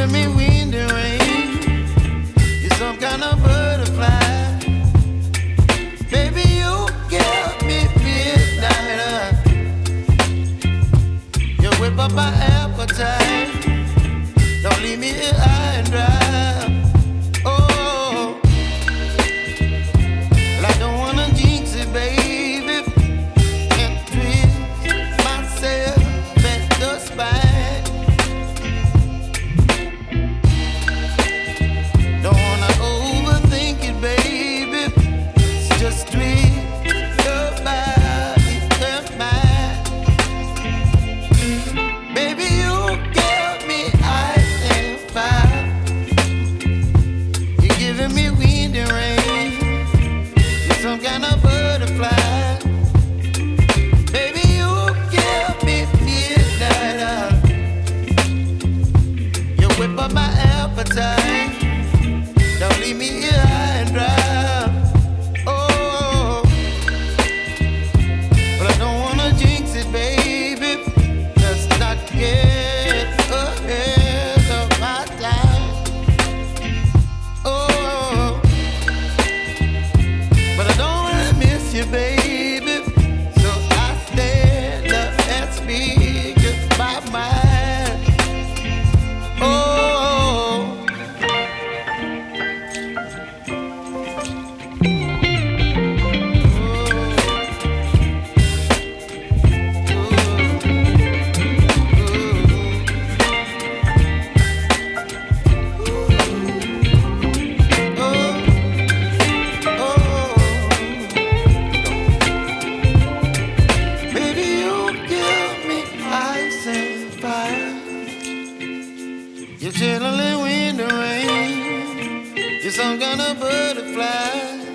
giving me wind and rain. You're some kind of butterfly. Baby, you give me midnight. You whip up my appetite. Don't leave me here high and dry. Oh, well, I don't wanna jinx it, baby, and twist myself at the spine. Don't wanna overthink it, baby. It's just twist your body and mine. Baby, you give me ice and fire. You're giving me wind and rain. You're some kind of butterfly. Baby, you give me midnight. You whip up my appetite. Don't leave me here high and dry. Oh, but I don't wanna jinx it, baby. Let's not get ahead of my time. Oh, but I don't wanna miss you, baby. So I stand up and speak my mind. Oh. Baby, you give me ice and fire. You're chilling in wind and rain. You're some kind of butterfly.